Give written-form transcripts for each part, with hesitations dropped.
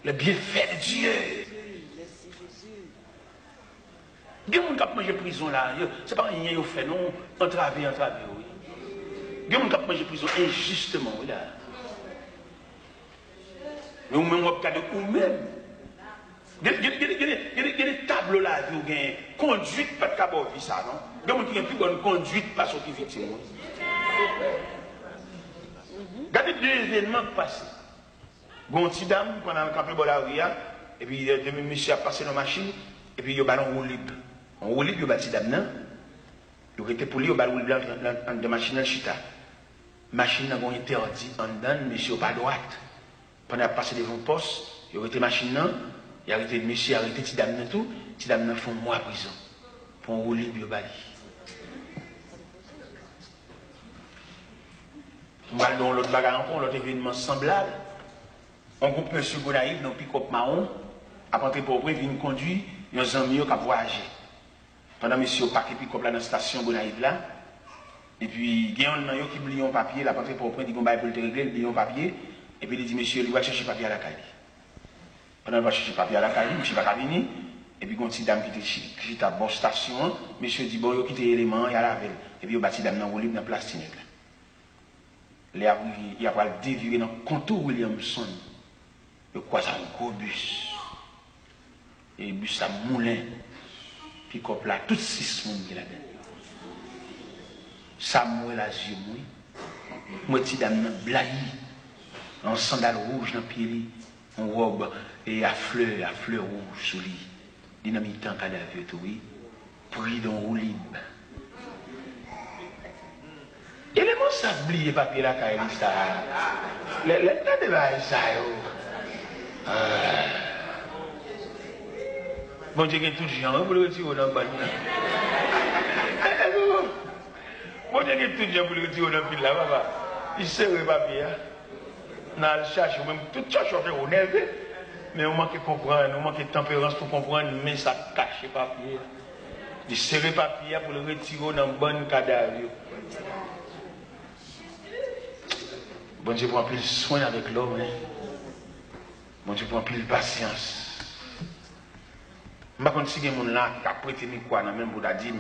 Le bienfait de Dieu. Il y a des gens qui ont mangé prison là. Ce n'est pas rien qu'ils ont fait, non. Entravé, oui. Il y a des gens qui ont mangé prison injustement, oui, là. Mais vous-même, vous regardez vous-même. Il y a des tableaux là, vous avez conduite, pas de cabot, ça, non? Il y a des gens qui ont plus bonne conduite, pas sorti victime. Regardez deux événements qui passent. Bon, petit dame, pendant le campé de la rue, et puis, monsieur a passé dans la machine, et puis, il y a un ballon roulé. On roule, il y a un petit dame, non? Il était pour lui, il y a un ballon roulé dans la machine, chita. Machine a été interdit en dedans, monsieur pas droite. Pendant qu'il a passé devant le poste, il a arrêté la machine, il a arrêté le monsieur, il a arrêté petit dame, tout. Petit dame, font moi prison. Pour rouler, il y a un ballon. On va dans l'autre bagarre encore, l'autre événement semblable. On groupe M. Gonaïve dans le pick-up marron, après pour venir conduire, nos amis qui ont voyagé. Pendant que M. Paquet pick-up là dans la station Gonaïve là, et puis il y a un homme qui oublie un papier, là, après pour prendre, il dit qu'on va pour le régler, il oublie un papier, et puis il dit monsieur, il va chercher papier à la caille. Pendant qu'il va chercher papier à la caille, monsieur va venir, et puis il y a une petite dame qui est à la bonne station, monsieur dit bon, il a quitté l'élément, il y a la veille, et puis il y a une petite dame dans le dans la plastique. Il y a le dévirer dans le contour Williamson. Il y a un gros bus. Et le bus a moulin. Puis comme là, toutes 6 personnes qui là-dedans. Samuel a yeux mouillés. Moi, petit dame blahi. En sandales rouges dans le pied. En robe et à fleurs rouges sous lui. Dynamite en cadavre, oui. Pris dans le libre. Et les mots s'oublient papier la caille ça. Les débat ça. Bon Dieu, il y a tout le gens pour le retirer dans le bain. Bon Dieu, il y a tout le gens pour le retirer dans le pile là, papa. Il sert le papier. On a le chercher, même tout chercher, on est élevé. Mais on manque de comprendre, on manque de tempérance pour comprendre, mais ça cache le papier. Il sert le papier pour le retirer dans le bon cadavre. Bon Dieu prend plus soin avec l'homme. Bon Dieu prend plus de patience. Je ne sais pas si il y a des gens là qui ont prêté quoi dans même pour dire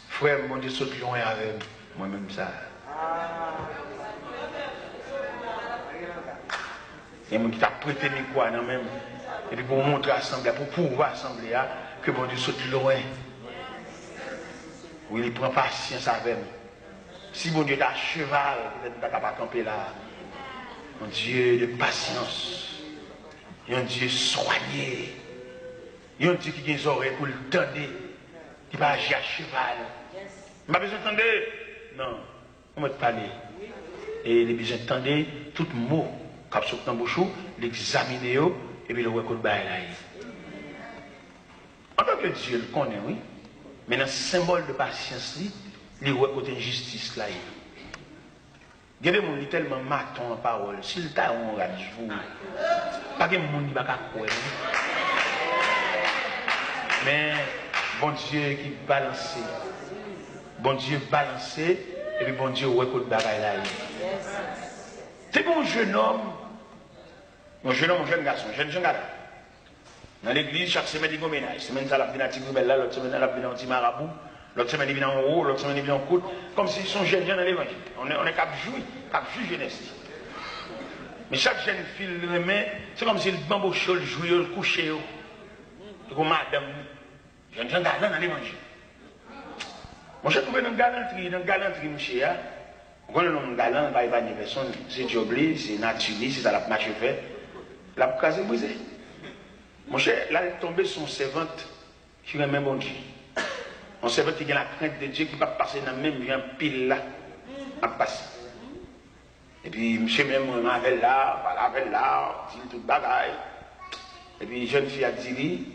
frère, bon Dieu saute loin avec moi-même ça. Il y a des gens qui ont prêté quoi dans même. Et puis pour montrer l'assemblée, pour pouvoir assembler, que bon Dieu saute loin. Oui, il prend patience avec moi. Si bon Dieu est à cheval, peut-être qu'il ne va pas camper là. Un Dieu de patience. Un Dieu soigné. Un Dieu qui a des oreilles pour le tendre. Qui va agir à cheval. Je n'ai pas besoin d'entendre. Non. On va te parler. Et il a besoin d'entendre tout mot qui sort dans le bouchon, l'examiner et puis le record de là. En tant que Dieu le connaît, oui. Mais dans le symbole de patience, il record d'injustice là. Il y a des gens qui sont tellement matons en parole. S'il t'a on va jouer. Pas que les gens qui ne croire. Mais bon Dieu qui balance. Bon Dieu balancé. Et puis bon Dieu record de bagaille là. C'est mon jeune homme. Mon jeune garçon, jeune garçon. Dans l'église, chaque semaine, il y a un ménage. Semaine, ça, il y a un petit peu là, l'autre semaine, il y a un petit marabout. L'autre semaine, il vient en haut, l'autre semaine, il vient en coude. Comme s'ils sont jeunes dans l'évangile. On est cap jouer jeunesse. Mais chaque jeune fille, c'est comme si le bambouchot, le jouet, le coucher. Comme madame. Jeune galant dans l'évangile. Moi, j'ai trouvé une galanterie, monsieur. Quand on a un galant, il n'y a pas de personne. C'est Diobli, c'est naturel, c'est ça la marche fait. La case est brisée. Mon cher, là, il est tombé son servante qui est même bon Dieu. On servante qui a la crainte de Dieu qui va passer dans le même pile là, à passer. Et puis, monsieur même, on avait là, dit tout bagaille. Et puis, jeune fille a dit,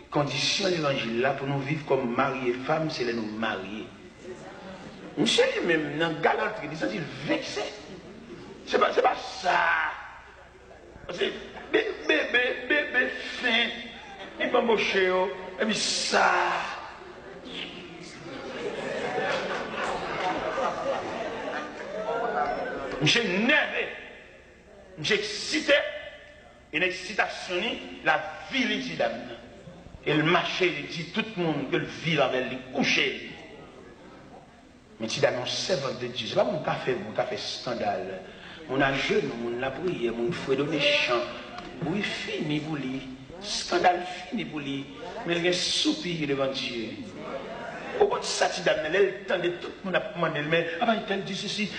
condition de l'évangile là, pour nous vivre comme mari et femme, c'est de nous marier. Monsieur même, dans la galanterie, il s'est vexé. C'est pas ça. C'est bébé fin, il va m'embaucher, et puis ça. Monsieur nerveux, monsieur excité, une excitation, la ville de dame. Et le marché, il dit tout le monde que le ville avec lui couché. Mais tu dame, on servante de Dieu. Ce n'est pas mon café, scandale. On a jeune, on a prié, on fait donner chant. Oui, fini pour lui. Scandale fini pour lui. Mais il y a un soupir devant Dieu. Au bout de ça, tu dame, elle tendait tout le monde à demander, mais elle dit ceci.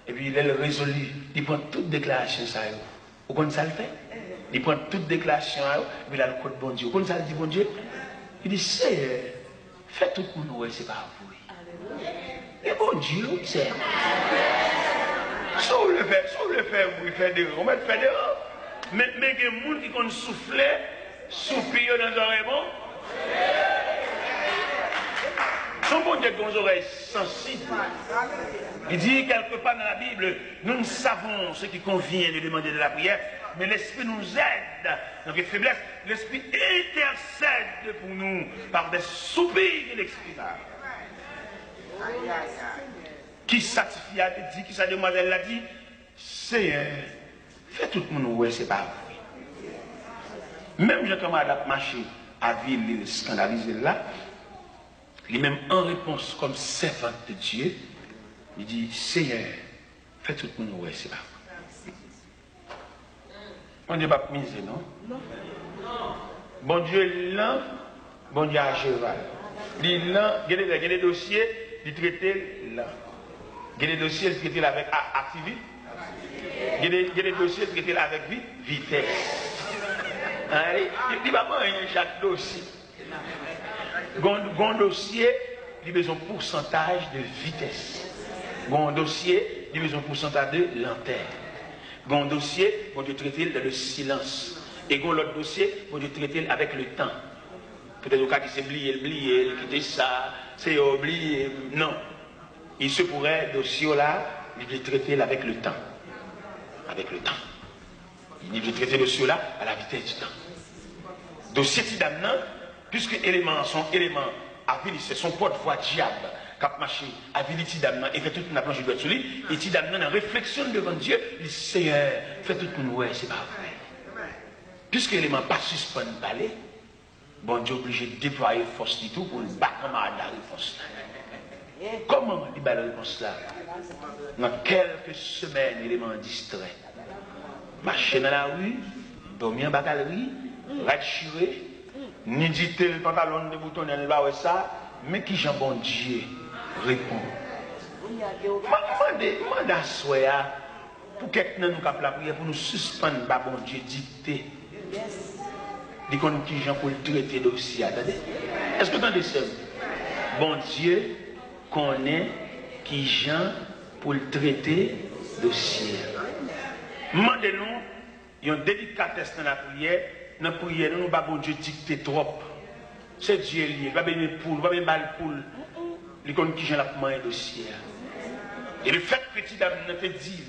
Et puis elle résolut, il prend toute déclaration ça. Vous comprenez ça le fait? Il prend toute déclaration, et puis il a le code bon Dieu. Vous comprenez ça le dit bon Dieu? Il dit, c'est, fais tout le monde, ouais, c'est pas vous. Et bon Dieu, c'est. Si vous le faites, vous faites des on va faire des mais il y a des gens qui ont soufflé, soupir dans les oreilles, bon? Son bon Dieu dans les oreilles sensibles. Il dit quelque part dans la Bible, nous ne savons ce qui convient de demander de la prière, mais l'Esprit nous aide dans les faiblesses. L'Esprit intercède pour nous par des soupirs inexprimables. Qui satisfie a dit, qui sa demoiselle l'a dit, c'est fait tout le monde, ouais, c'est pas vrai. Même Jean-Thomas a marché à ville scandalisé là, il est même en réponse comme servante de Dieu, il dit, Seigneur, fait tout le monde, ouais, c'est pas vrai. Bon Dieu pas misé, non? Bon Dieu lent, bon Dieu à cheval. Il lent, il y a des dossiers, il traite lent. Il y a des dossiers, il traite avec activité. Il y a des dossiers, il traite avec vitesse. Il va pas chaque dossier. Bon dossier, il a besoin de pourcentage de vitesse. Bon dossier, il a besoin de pourcentage de lenteur. Bon dossier, on doit traiter le silence. Et l'autre dossier, on doit traiter avec le temps. Peut-être au cas qui s'est oublié, quitter ça, c'est oublié. Non. Il se pourrait, dossier là, il doit traiter avec le temps. Avec le temps. Il doit traiter le dossier là à la vitesse du temps. Dossier tidamnan, puisque éléments sont éléments à venir, c'est son porte-voix diable. Cap marché, habilité d'amnan, et fait toute une planche de sur lui, et d'amnan en réflexion devant Dieu, il dit Seigneur, fait tout une ouais, c'est pas vrai. Puisque l'élément pas suspend parler, bon Dieu obligé de déployer force du tout pour le battre comme à la réponse là. Comment il bat la réponse là? Dans quelques semaines, l'élément distrait. Marcher dans la rue, dormir en bacalerie, ratchiré, ni dit le pantalon de bouton, elle va ça, mais qui j'en bon Dieu répond. Demande à Soya pour quelqu'un nous capte la prière pour nous suspendre par bon Dieu dicté. Dit qu'on qui j'en pour le traiter dossier. Est-ce que vous entendez ça? Bon Dieu connaît qui j'en pour le traiter dossier. Demandez-nous, il y a une délicatesse dans la prière. Dans la prière, nous ne pas bon Dieu dicter trop. C'est Dieu lié, il va bien poule, il va bien mal poule. Il connaît qui j'en a pour un dossier. Et le fait que petit dame ne te dit,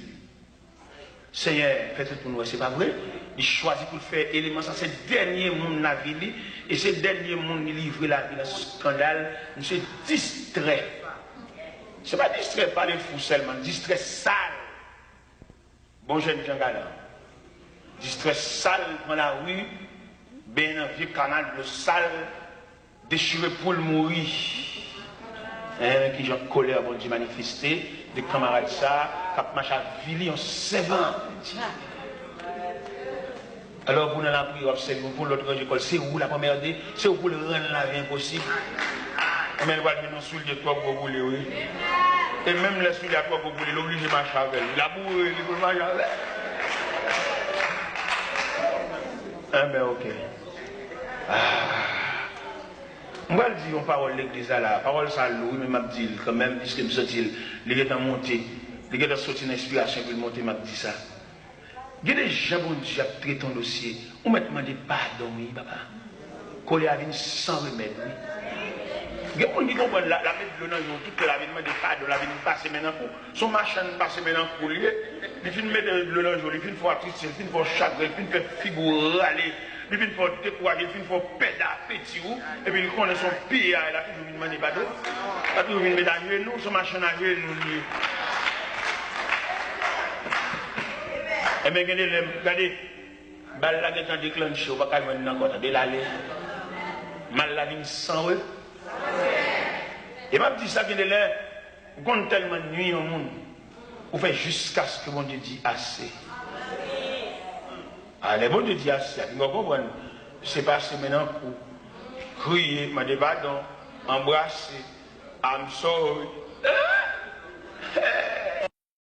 Seigneur, faites tout pour nous, c'est pas vrai. Il choisit pour faire élément, ça c'est le dernier monde la vie, et c'est le dernier monde qui livre la vie dans ce scandale, nous sommes distrait. Ce n'est pas distrait par les fous seulement, distrait sale. Bon jeune Jean Galant. Distrait sale dans la rue, bien un vieux canal de sale, déchiré pour le mourir. Qui j'ai colère, bon Dieu manifesté, des camarades ça, qui marchent à Vili en 7 ans. Alors, pour nous la prière, observez pour l'autre école, c'est où la première idée, c'est où pour le rendre la vie impossible. Mais elle va nous soulever toi pour bouler, oui. Et même les souliers à toi pour bouler, l'obligé de marcher avec elle. La boue, il faut marcher avec elle. Ah, ben ok. On va le dire en parole l'église là, la parole ça lourd, mais m'a dit quand même, puisque me sentit, il est en montée, il est sorti une inspiration pour monter, m'a dit ça. Il y a des gens qui ont traité ton dossier, on m'a demandé pardon, oui, papa. Collé à vie sans remède, oui. Il y a des gens qui comprennent la mettre de l'eau dans toute la vie, demandé pardon, la vie passe maintenant pour. Son machin passe maintenant pour lui, il finit de mettre de l'eau dans il finit de faire triste, il finit de faire chagrin, il finit de faire figure râler. Il vient pour décourager, il vient pour pédar, petit ou, et puis il connaît son pied, il a toujours une demande bateau. Il a toujours une médaille, nous, son machin à jouer, nous. Et bien, regardez, balle là qui est déclenché, on va pas le voir encore, de l'aller. Mal la vie sans eux. Et m'a dit ça qui est là, on tellement nuit au monde, on fait jusqu'à ce que mon Dieu dit assez. Allez, bon Dieu dit assez, vous comprenez? C'est passé maintenant pour crier, me pardon, embrasser, I'm sorry,